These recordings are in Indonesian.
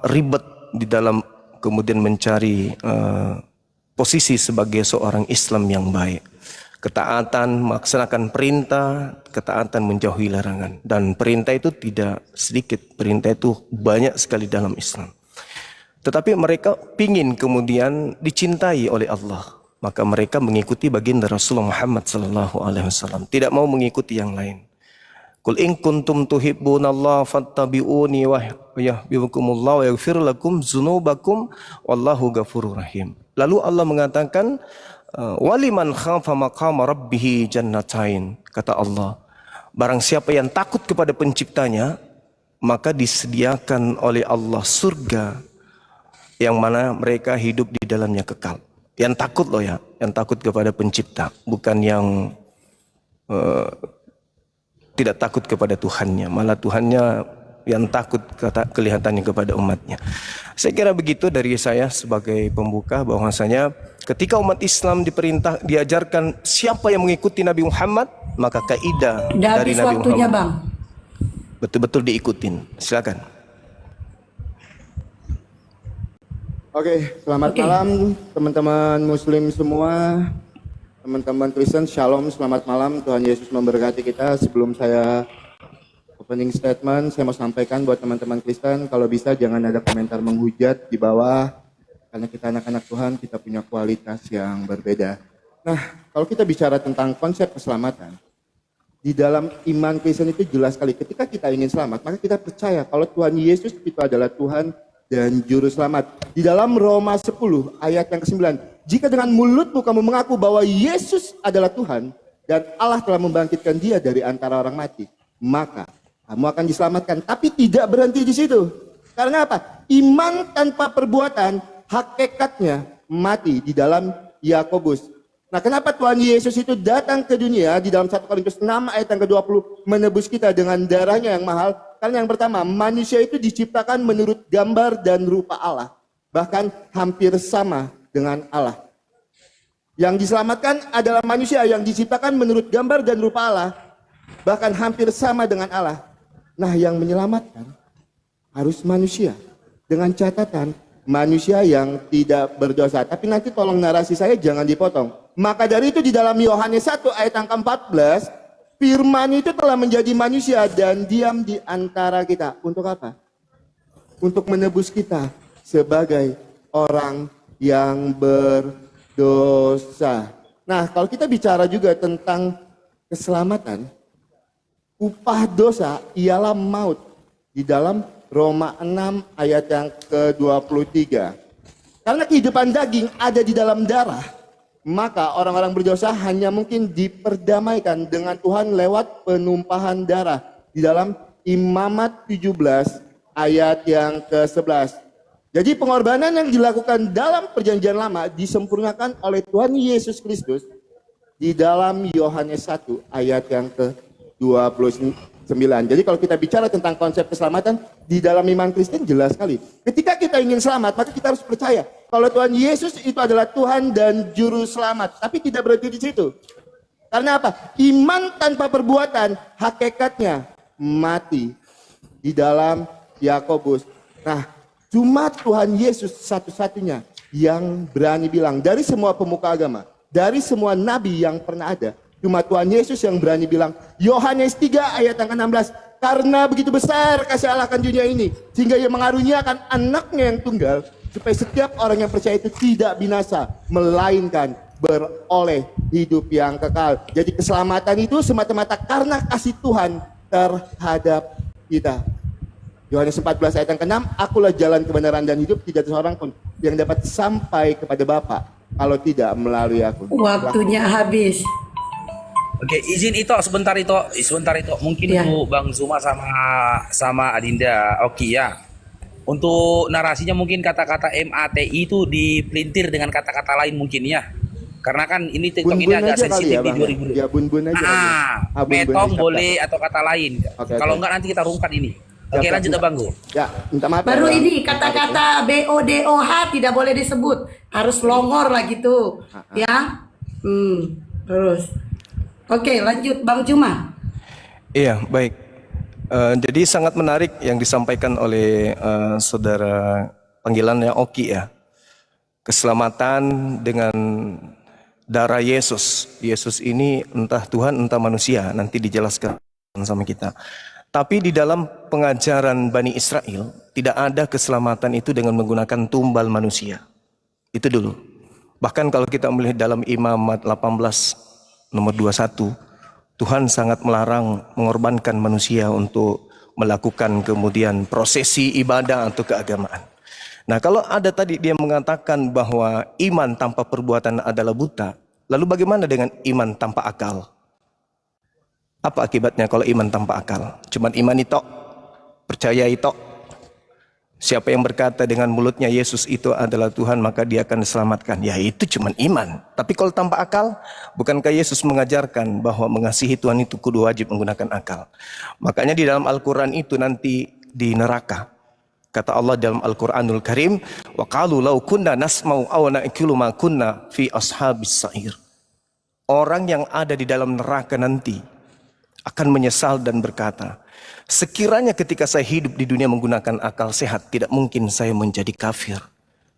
ribet di dalam kemudian mencari posisi sebagai seorang Islam yang baik. Ketaatan, melaksanakan perintah, ketaatan menjauhi larangan. Dan perintah itu tidak sedikit, perintah itu banyak sekali dalam Islam. Tetapi mereka pingin kemudian dicintai oleh Allah. Maka mereka mengikuti baginda Rasulullah Muhammad SAW. Tidak mau mengikuti yang lain. Qul in kuntum tuhibbunallaha fattabi'uni wa yahbibkumullah wa yaghfir lakum dzunubakum wallahu ghafurur rahim. Lalu Allah mengatakan waliman khafa maqama rabbih jannatain. Kata Allah, barang siapa yang takut kepada penciptanya, maka disediakan oleh Allah surga yang mana mereka hidup di dalamnya kekal. Yang takut loh ya, yang takut kepada pencipta, bukan yang tidak takut kepada Tuhannya, malah Tuhannya yang takut kelihatannya kepada umatnya. Saya kira begitu dari saya sebagai pembuka, bahwasanya ketika umat Islam diajarkan siapa yang mengikuti Nabi Muhammad, maka kaidah dari Nabi Muhammad Bang. betul-betul diikutin. Silakan. Oke, selamat malam teman-teman Muslim semua, teman-teman Kristen, Shalom, selamat malam. Tuhan Yesus memberkati kita. Sebelum saya opening statement, saya mau sampaikan buat teman-teman Kristen, kalau bisa jangan ada komentar menghujat di bawah, karena kita anak-anak Tuhan, kita punya kualitas yang berbeda. Nah, kalau kita bicara tentang konsep keselamatan, di dalam iman Kristen itu jelas sekali, ketika kita ingin selamat, maka kita percaya kalau Tuhan Yesus itu adalah Tuhan dan Juru Selamat. Di dalam Roma 10 ayat yang ke-9, jika dengan mulutmu kamu mengaku bahwa Yesus adalah Tuhan, dan Allah telah membangkitkan dia dari antara orang mati, maka kamu akan diselamatkan. Tapi tidak berhenti di situ. Karena apa? Iman tanpa perbuatan hakikatnya mati di dalam Yakobus. Nah, kenapa Tuhan Yesus itu datang ke dunia di dalam 1 Korintus 6 ayat yang ke-20 menebus kita dengan darahnya yang mahal? Karena yang pertama, manusia itu diciptakan menurut gambar dan rupa Allah. Bahkan hampir sama dengan Allah. Yang diselamatkan adalah manusia yang diciptakan menurut gambar dan rupa Allah. Bahkan hampir sama dengan Allah. Nah, yang menyelamatkan harus manusia. Dengan catatan, manusia yang tidak berdosa. Tapi nanti tolong narasi saya jangan dipotong. Maka dari itu di dalam Yohanes 1 ayat yang ke-14, Firman itu telah menjadi manusia dan diam di antara kita. Untuk apa? Untuk menebus kita sebagai orang yang berdosa. Nah, kalau kita bicara juga tentang keselamatan, upah dosa ialah maut. Di dalam Roma 6 ayat yang ke-23. Karena kehidupan daging ada di dalam darah, maka orang-orang berdosa hanya mungkin diperdamaikan dengan Tuhan lewat penumpahan darah. Di dalam Imamat 17 ayat yang ke-11. Jadi pengorbanan yang dilakukan dalam perjanjian lama disempurnakan oleh Tuhan Yesus Kristus di dalam Yohanes 1 ayat yang ke-29. Jadi kalau kita bicara tentang konsep keselamatan di dalam iman Kristen jelas sekali. Ketika kita ingin selamat, maka kita harus percaya kalau Tuhan Yesus itu adalah Tuhan dan Juru Selamat. Tapi tidak berhenti di situ. Karena apa? Iman tanpa perbuatan hakikatnya mati. Di dalam Yakobus. Nah, cuma Tuhan Yesus satu-satunya yang berani bilang dari semua pemuka agama, dari semua nabi yang pernah ada, cuma Tuhan Yesus yang berani bilang, Yohanes 3 ayat yang ke-16, karena begitu besar kasih Allah akan dunia ini, sehingga ia mengaruniakan anaknya yang tunggal, supaya setiap orang yang percaya itu tidak binasa, melainkan beroleh hidup yang kekal. Jadi keselamatan itu semata-mata karena kasih Tuhan terhadap kita. Yohanes 14 ayat yang ke-6, akulah jalan kebenaran dan hidup, tidak ada seorang pun yang dapat sampai kepada Bapa kalau tidak melalui aku. Waktunya habis. Oke, izin itu sebentar itu mungkin Ya. untuk Bang Zuma sama Adinda Oki ya. Untuk narasinya mungkin kata-kata MATI itu dipelintir dengan kata-kata lain mungkin ya. Karena kan ini TikTok ini agak sensitif di 2000. Ya bun-bun aja. Metong boleh atau kata lain. Kalau enggak nanti kita rungkat ini. Oke, lanjut Bang Go. Ya, minta maaf. Baru ya, ini kata-kata BODOH tidak boleh disebut. Harus longor lah gitu. Ya. Terus. Oke, lanjut Bang Cuma. Iya, baik. Jadi sangat menarik yang disampaikan oleh saudara panggilannya Oki ya. Keselamatan dengan darah Yesus. Yesus ini entah Tuhan entah manusia, nanti dijelaskan sama kita. Tapi di dalam pengajaran Bani Israel tidak ada keselamatan itu dengan menggunakan tumbal manusia. Itu dulu. Bahkan kalau kita melihat dalam Imamat 18 nomor 21, Tuhan sangat melarang mengorbankan manusia untuk melakukan kemudian prosesi ibadah atau keagamaan. Nah, kalau ada tadi dia mengatakan bahwa iman tanpa perbuatan adalah buta, lalu bagaimana dengan iman tanpa akal? Apa akibatnya kalau iman tanpa akal? Cuman iman itu, percaya itu. Siapa yang berkata dengan mulutnya Yesus itu adalah Tuhan, maka dia akan diselamatkan. Ya, itu cuman iman. Tapi kalau tanpa akal, bukankah Yesus mengajarkan bahwa mengasihi Tuhan itu kudu wajib menggunakan akal? Makanya di dalam Al-Quran itu nanti di neraka, kata Allah dalam Al-Quranul Karim, wa qalu law kunna nasma'u aw na'qilu ma kunna fi ashabis sa'ir. Orang yang ada di dalam neraka nanti akan menyesal dan berkata, sekiranya ketika saya hidup di dunia menggunakan akal sehat, tidak mungkin saya menjadi kafir.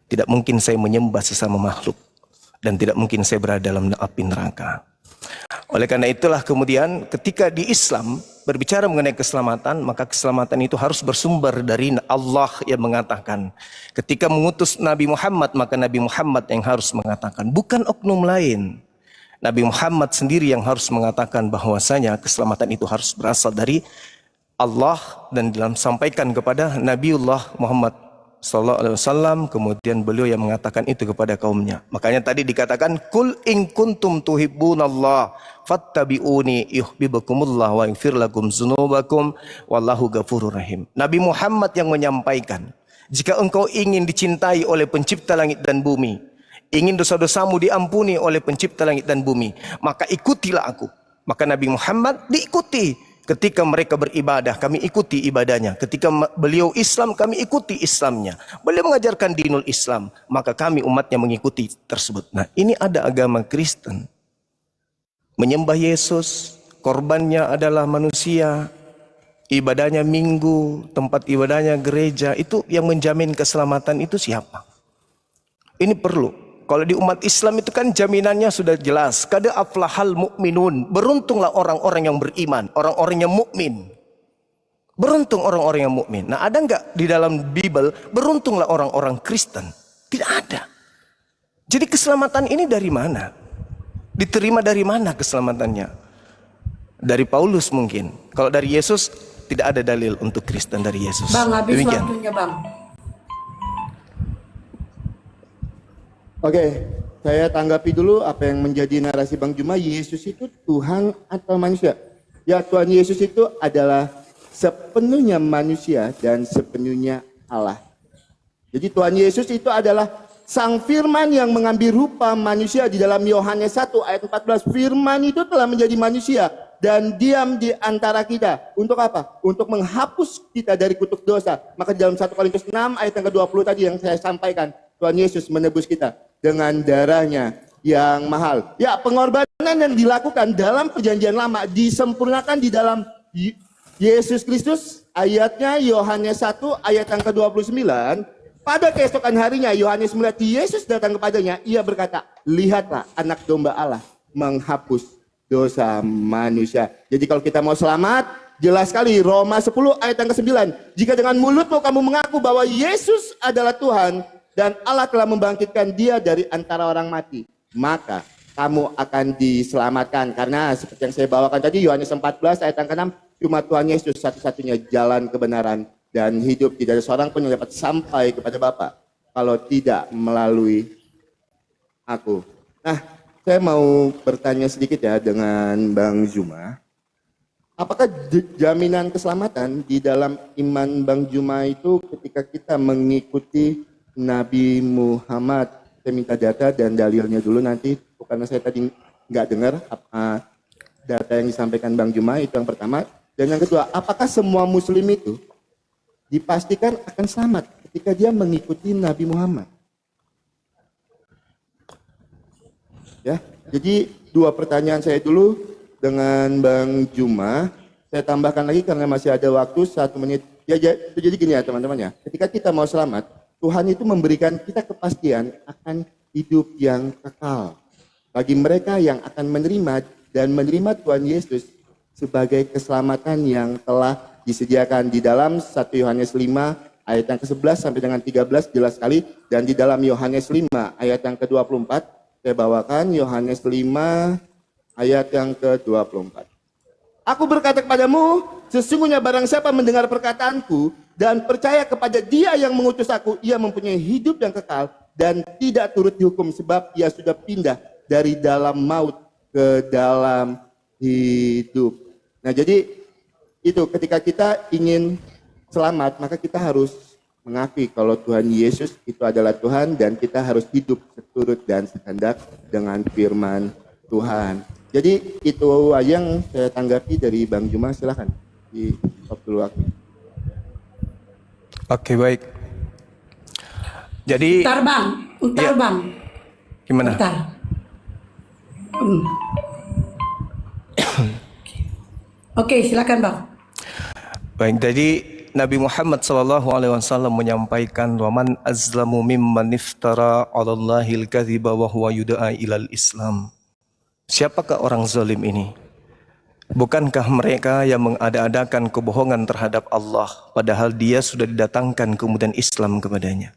Tidak mungkin saya menyembah sesama makhluk. Dan tidak mungkin saya berada dalam api neraka. Oleh karena itulah kemudian ketika di Islam berbicara mengenai keselamatan, maka keselamatan itu harus bersumber dari Allah yang mengatakan. Ketika mengutus Nabi Muhammad, maka Nabi Muhammad yang harus mengatakan, bukan oknum lain. Nabi Muhammad sendiri yang harus mengatakan bahwasanya keselamatan itu harus berasal dari Allah dan disampaikan kepada Nabiullah Muhammad SAW, kemudian beliau yang mengatakan itu kepada kaumnya. Makanya tadi dikatakan kul in kuntum tuhibbunallah fattabi'uni yuhibbukumullah wa yaghfir lakum dzunubakum wallahu ghafurur rahim. Nabi Muhammad yang menyampaikan, jika engkau ingin dicintai oleh pencipta langit dan bumi, ingin dosa-dosamu diampuni oleh pencipta langit dan bumi, maka ikutilah aku. Maka Nabi Muhammad diikuti. Ketika mereka beribadah, kami ikuti ibadahnya. Ketika beliau Islam, kami ikuti Islamnya. Beliau mengajarkan dinul Islam, maka kami umatnya mengikuti tersebut. Nah, ini ada agama Kristen. Menyembah Yesus, korbannya adalah manusia, ibadahnya minggu, tempat ibadahnya gereja. Itu yang menjamin keselamatan itu siapa? Ini perlu. Kalau di umat Islam itu kan jaminannya sudah jelas. Kada aflahal mu'minun. Beruntunglah orang-orang yang beriman. Orang-orang yang mukmin. Beruntung orang-orang yang mukmin. Nah, ada enggak di dalam Bible beruntunglah orang-orang Kristen? Tidak ada. Jadi keselamatan ini dari mana? Diterima dari mana keselamatannya? Dari Paulus mungkin. Kalau dari Yesus tidak ada dalil untuk Kristen dari Yesus. Bang, habis Demikian. waktunya bang. Oke, saya tanggapi dulu apa yang menjadi narasi Bang Juma. Yesus itu Tuhan atau manusia? Ya, Tuhan Yesus itu adalah sepenuhnya manusia dan sepenuhnya Allah. Jadi Tuhan Yesus itu adalah Sang Firman yang mengambil rupa manusia. Di dalam Yohanes 1 ayat 14, Firman itu telah menjadi manusia dan diam di antara kita. Untuk apa? Untuk menghapus kita dari kutuk dosa. Maka di dalam 1 Korintus 6 ayat yang ke-20 tadi yang saya sampaikan, Tuhan Yesus menebus kita dengan darahnya yang mahal. Ya, pengorbanan yang dilakukan dalam perjanjian lama disempurnakan di dalam Yesus Kristus. Ayatnya Yohanes 1 ayat yang ke-29. Pada keesokan harinya Yohanes melihat Yesus datang kepadanya. Ia berkata, lihatlah anak domba Allah menghapus dosa manusia. Jadi kalau kita mau selamat, jelas sekali Roma 10 ayat yang ke-9. Jika dengan mulutmu kamu mengaku bahwa Yesus adalah Tuhan dan Allah telah membangkitkan dia dari antara orang mati, maka kamu akan diselamatkan. Karena seperti yang saya bawakan tadi, Yohanes 14 ayat yang ke-6, cuma Tuhan Yesus satu-satunya jalan kebenaran dan hidup. Tidak ada seorang pun yang dapat sampai kepada Bapa kalau tidak melalui aku. Nah, saya mau bertanya sedikit ya dengan Bang Juma. Apakah jaminan keselamatan di dalam iman Bang Juma itu ketika kita mengikuti Nabi Muhammad? Saya minta data dan dalilnya dulu nanti, karena saya tadi nggak dengar data yang disampaikan Bang Juma. Itu yang pertama. Dan yang kedua, apakah semua muslim itu dipastikan akan selamat ketika dia mengikuti Nabi Muhammad? Ya, jadi dua pertanyaan saya dulu dengan Bang Juma. saya tambahkan lagi karena masih ada waktu 1 menit. Jadi gini ya teman-teman ya. Ketika kita mau selamat, Tuhan itu memberikan kita kepastian akan hidup yang kekal. Bagi mereka yang akan menerima dan menerima Tuhan Yesus sebagai keselamatan yang telah disediakan di dalam 1 Yohanes 5 ayat yang ke-11 sampai dengan 13 jelas sekali. Dan di dalam Yohanes 5 ayat yang ke-24, saya bawakan Yohanes 5 ayat yang ke-24. Aku berkata kepadamu, sesungguhnya barang siapa mendengar perkataanku dan percaya kepada Dia yang mengutus aku, ia mempunyai hidup yang kekal dan tidak turut dihukum sebab ia sudah pindah dari dalam maut ke dalam hidup. Nah, jadi itu ketika kita ingin selamat, maka kita harus mengakui kalau Tuhan Yesus itu adalah Tuhan dan kita harus hidup seturut dan sekehendak dengan firman Tuhan. Jadi itu yang saya tanggapi dari Bang Juma, silakan di stop dulu waktu. Oke, baik. Jadi Bentar Ya. bang. gimana? Bentar. Oke, silakan bang. Baik, jadi Nabi Muhammad SAW menyampaikan waman azlamu mimman iftara 'alallahil kadhiba wa huwa yud'a ilal Islam. Siapakah orang zalim ini? Bukankah mereka yang mengada-adakan kebohongan terhadap Allah padahal dia sudah didatangkan kemudian Islam kepadanya?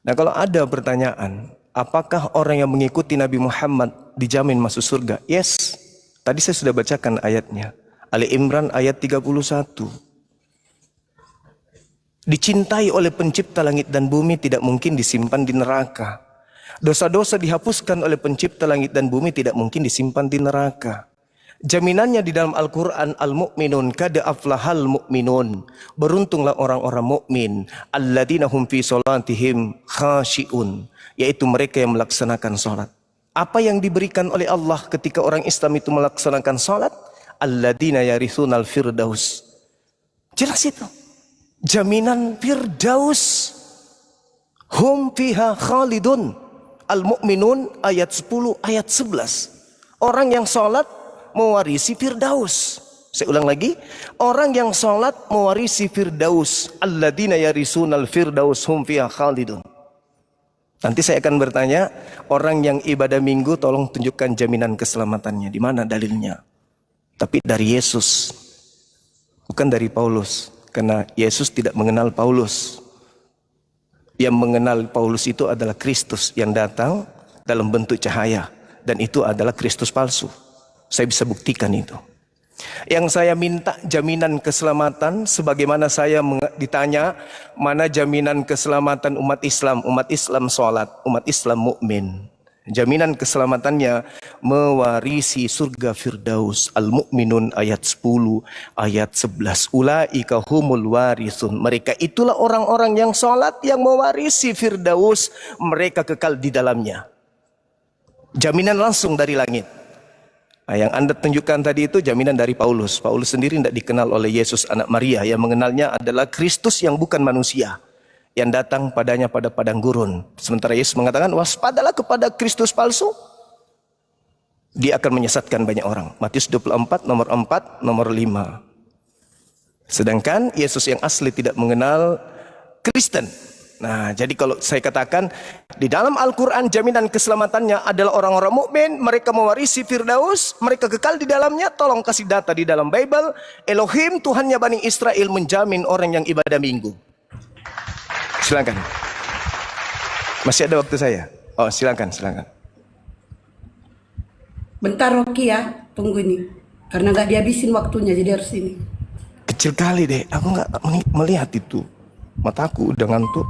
Nah, kalau ada pertanyaan, apakah orang yang mengikuti Nabi Muhammad dijamin masuk surga? Yes. Tadi saya sudah bacakan ayatnya. Ali Imran ayat 31. Dicintai oleh pencipta langit dan bumi tidak mungkin disimpan di neraka. Dosa-dosa dihapuskan oleh pencipta langit dan bumi tidak mungkin disimpan di neraka. Jaminannya di dalam Al-Quran, Al-Mu'minun kada aflahal mu'minun. Beruntunglah orang-orang mukmin. Alladzina hum fi salatihim khashi'un. Yaitu mereka yang melaksanakan salat. Apa yang diberikan oleh Allah ketika orang Islam itu melaksanakan salat? Alladzina yarithunal firdaus. Jelas itu. Jaminan firdaus. Hum fiha khalidun. Al-Mu'minun ayat 10 ayat 11. Orang yang salat mewarisi firdaus. Saya ulang lagi, orang yang salat mewarisi firdaus. Alladzina yarisunal firdaus hum fiha khalidun. Nanti saya akan bertanya, orang yang ibadah minggu tolong tunjukkan jaminan keselamatannya. Di mana dalilnya? Tapi dari Yesus, bukan dari Paulus. Karena Yesus tidak mengenal Paulus. Yang mengenal Paulus itu adalah Kristus yang datang dalam bentuk cahaya. Dan itu adalah Kristus palsu. Saya bisa buktikan itu. Yang saya minta jaminan keselamatan, sebagaimana saya ditanya, mana jaminan keselamatan umat Islam? Umat Islam sholat, umat Islam mukmin. Jaminan keselamatannya mewarisi surga Firdaus. Al-Mu'minun ayat 10, ayat 11. Ulaika humul warisun. Mereka itulah orang-orang yang sholat, yang mewarisi Firdaus. Mereka kekal di dalamnya. Jaminan langsung dari langit. Nah, yang Anda tunjukkan tadi itu jaminan dari Paulus. Paulus sendiri tidak dikenal oleh Yesus anak Maria. Yang mengenalnya adalah Kristus yang bukan manusia, yang datang padanya pada padang gurun. Sementara Yesus mengatakan, waspadalah kepada Kristus palsu. Dia akan menyesatkan banyak orang. Matius 24, nomor 4, nomor 5. Sedangkan Yesus yang asli tidak mengenal Kristen. Nah, jadi kalau saya katakan, di dalam Al-Quran jaminan keselamatannya adalah orang-orang mukmin, mereka mewarisi Firdaus, mereka kekal di dalamnya. Tolong kasih data di dalam Bible. Elohim, Tuhannya Bani Israel, menjamin orang yang ibadah minggu. Silakan. Masih ada waktu saya? Oh, silakan. Bentar Rocky ya, tunggu ini. Karena nggak dihabisin waktunya, jadi harus ini. Kecil kali deh, aku nggak melihat itu. Mataku udah ngantuk.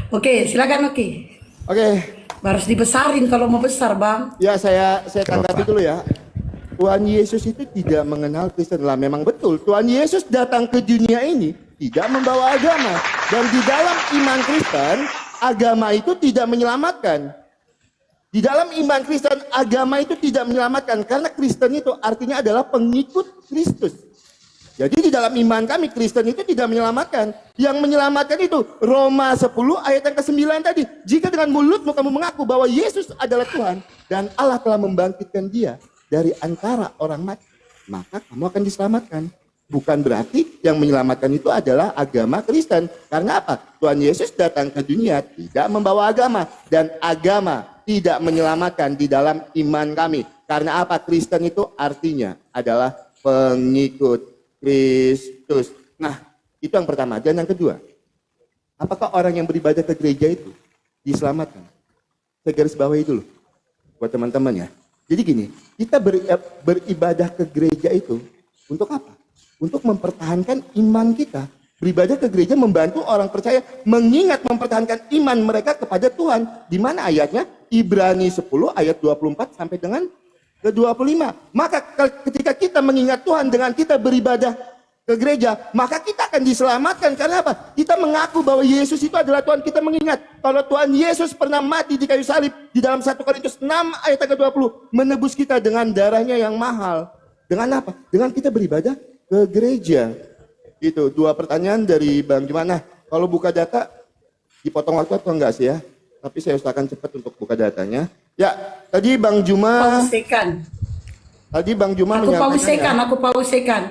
Oke, silakan Rocky. Oke, Harus dibesarin kalau mau besar bang. ya saya tanggapi dulu ya. Tuhan Yesus itu tidak mengenal Kristen lah. Memang betul, Tuhan Yesus datang ke dunia ini tidak membawa agama. Dan di dalam iman Kristen, agama itu tidak menyelamatkan. Di dalam iman Kristen, agama itu tidak menyelamatkan. Karena Kristen itu artinya adalah pengikut Kristus. Jadi di dalam iman kami, Kristen itu tidak menyelamatkan. Yang menyelamatkan itu Roma 10 ayat yang ke-9 tadi. Jika dengan mulutmu kamu mengaku bahwa Yesus adalah Tuhan dan Allah telah membangkitkan dia dari antara orang mati, maka kamu akan diselamatkan. Bukan berarti yang menyelamatkan itu adalah agama Kristen. Karena apa? Tuhan Yesus datang ke dunia tidak membawa agama. Dan agama tidak menyelamatkan di dalam iman kami. Karena apa? Kristen itu artinya adalah pengikut Kristus. Nah, itu yang pertama. Dan yang kedua, apakah orang yang beribadah ke gereja itu diselamatkan? Saya garis bawahi dulu buat teman-teman ya. Jadi gini, kita beribadah ke gereja itu untuk apa? Untuk mempertahankan iman kita. Beribadah ke gereja membantu orang percaya mengingat mempertahankan iman mereka kepada Tuhan. Di mana ayatnya? Ibrani 10 ayat 24 sampai dengan ke 25. Maka ketika kita mengingat Tuhan dengan kita beribadah ke gereja, maka kita akan diselamatkan. Karena apa? Kita mengaku bahwa Yesus itu adalah Tuhan. Kita mengingat kalau Tuhan Yesus pernah mati di kayu salib di dalam 1 Korintus 6 ayat ke-20, menebus kita dengan darahnya yang mahal. Dengan apa? Dengan kita beribadah ke gereja. Itu dua pertanyaan dari Bang Juma. Nah, kalau buka data dipotong waktu atau enggak sih ya? Tapi saya usahakan cepat untuk buka datanya. Ya, tadi Bang Juma Pausekan. menyampaikan. Aku pausekan.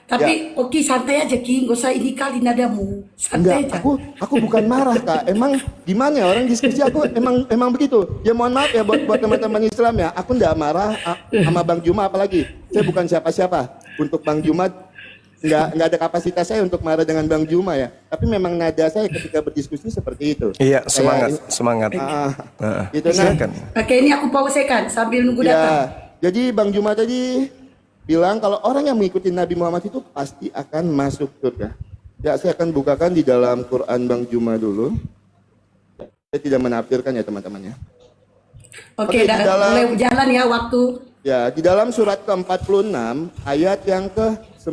Tapi oke, santai aja Ki, gak usah ini kali nadamu. Santai Enggak, aja. aku bukan marah Kak. Emang gimana ya orang diskusi aku emang begitu. Ya mohon maaf ya buat teman-teman Islam ya. Aku enggak marah sama Bang Juma apalagi. Saya bukan siapa-siapa. Untuk Bang Juma enggak ada kapasitas saya untuk marah dengan Bang Juma ya. Tapi memang nada saya ketika berdiskusi seperti itu. Iya, semangat. Gitu, Silakan. Oke, ini aku pausekan sambil nunggu Ya, datang. jadi Bang Juma tadi bilang kalau orang yang mengikuti Nabi Muhammad itu pasti akan masuk surga. Ya, saya akan bukakan di dalam Quran Bang Juma dulu. Saya tidak menafsirkan ya teman-teman ya. Oke, mulai jalan ya waktu. Ya, di dalam surat ke-46 ayat yang ke-9.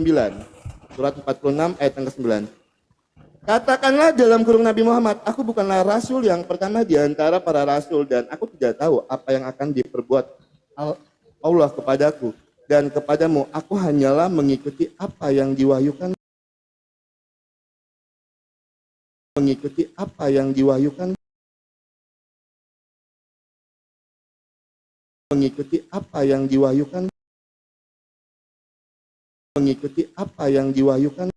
Surat 46 ayat yang ke-9. Katakanlah dalam kurung Nabi Muhammad, aku bukanlah rasul yang pertama di antara para rasul dan aku tidak tahu apa yang akan diperbuat Allah kepadaku. Dan kepadamu aku hanyalah mengikuti apa yang diwahyukan mengikuti apa yang diwahyukan mengikuti apa yang diwahyukan mengikuti apa yang diwahyukan